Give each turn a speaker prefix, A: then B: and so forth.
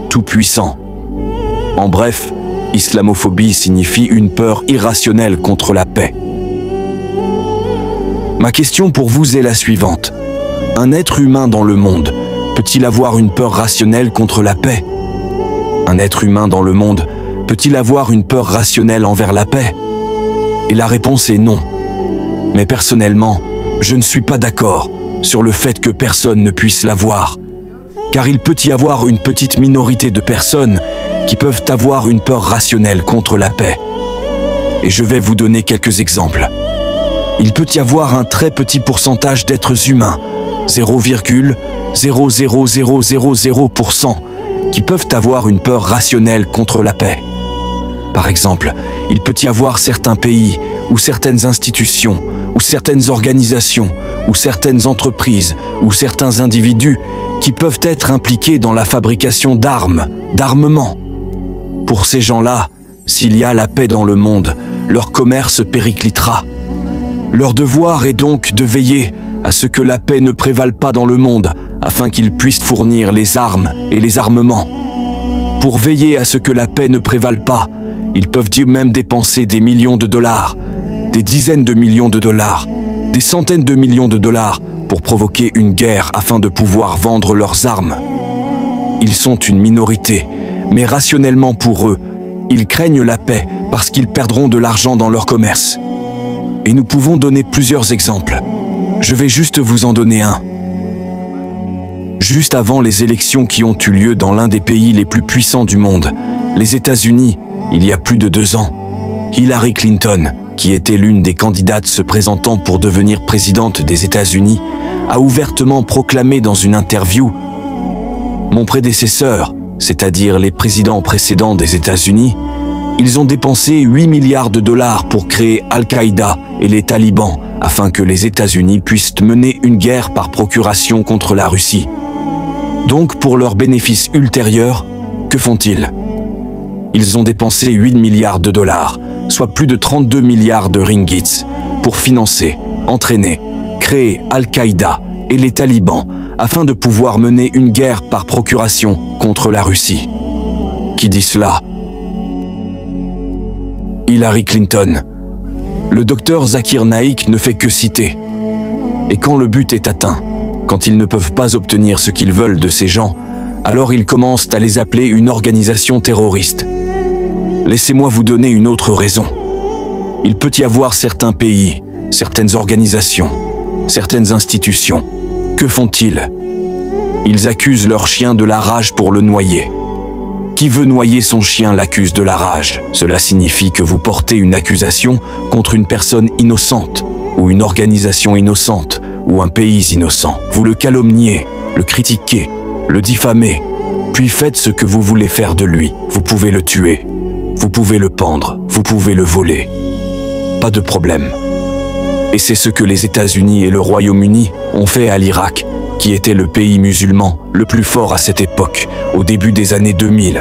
A: tout-puissant. En bref, islamophobie signifie une peur irrationnelle contre la paix. Ma question pour vous est la suivante. Un être humain dans le monde peut-il avoir une peur rationnelle contre la paix? Un être humain dans le monde peut-il avoir une peur rationnelle envers la paix? Et la réponse est non. Mais personnellement, je ne suis pas d'accord sur le fait que personne ne puisse l'avoir. Car il peut y avoir une petite minorité de personnes qui peuvent avoir une peur rationnelle contre la paix. Et je vais vous donner quelques exemples. Il peut y avoir un très petit pourcentage d'êtres humains, 0,00000%, qui peuvent avoir une peur rationnelle contre la paix. Par exemple, il peut y avoir certains pays ou certaines institutions ou certaines organisations ou certaines entreprises ou certains individus qui peuvent être impliqués dans la fabrication d'armes, d'armements. Pour ces gens-là, s'il y a la paix dans le monde, leur commerce périclitera. Leur devoir est donc de veiller à ce que la paix ne prévale pas dans le monde, afin qu'ils puissent fournir les armes et les armements. Pour veiller à ce que la paix ne prévale pas, ils peuvent même dépenser des millions de dollars, des dizaines de millions de dollars, des centaines de millions de dollars pour provoquer une guerre afin de pouvoir vendre leurs armes. Ils sont une minorité, mais rationnellement pour eux, ils craignent la paix parce qu'ils perdront de l'argent dans leur commerce. Et nous pouvons donner plusieurs exemples. Je vais juste vous en donner un. Juste avant les élections qui ont eu lieu dans l'un des pays les plus puissants du monde, les États-Unis, il y a plus de 2 ans, Hillary Clinton, qui était l'une des candidates se présentant pour devenir présidente des États-Unis, a ouvertement proclamé dans une interview « Mon prédécesseur, c'est-à-dire les présidents précédents des États-Unis, ils ont dépensé 8 milliards de dollars pour créer Al-Qaïda et les talibans afin que les États-Unis puissent mener une guerre par procuration contre la Russie. Donc pour leur bénéfice ultérieur, que font-ils? Ils ont dépensé 8 milliards de dollars, soit plus de 32 milliards de ringgits, pour financer, entraîner, créer Al-Qaïda et les talibans afin de pouvoir mener une guerre par procuration contre la Russie. Qui dit cela? Hillary Clinton. Le docteur Zakir Naik ne fait que citer. Et quand le but est atteint, quand ils ne peuvent pas obtenir ce qu'ils veulent de ces gens, alors ils commencent à les appeler une organisation terroriste. Laissez-moi vous donner une autre raison. Il peut y avoir certains pays, certaines organisations, certaines institutions. Que font-ils? Ils accusent leur chien de la rage pour le noyer. Qui veut noyer son chien l'accuse de la rage. Cela signifie que vous portez une accusation contre une personne innocente, ou une organisation innocente, ou un pays innocent. Vous le calomniez, le critiquez, le diffamez, puis faites ce que vous voulez faire de lui. Vous pouvez le tuer, vous pouvez le pendre, vous pouvez le voler. Pas de problème. Et c'est ce que les États-Unis et le Royaume-Uni ont fait à l'Irak, qui était le pays musulman le plus fort à cette époque, au début des années 2000.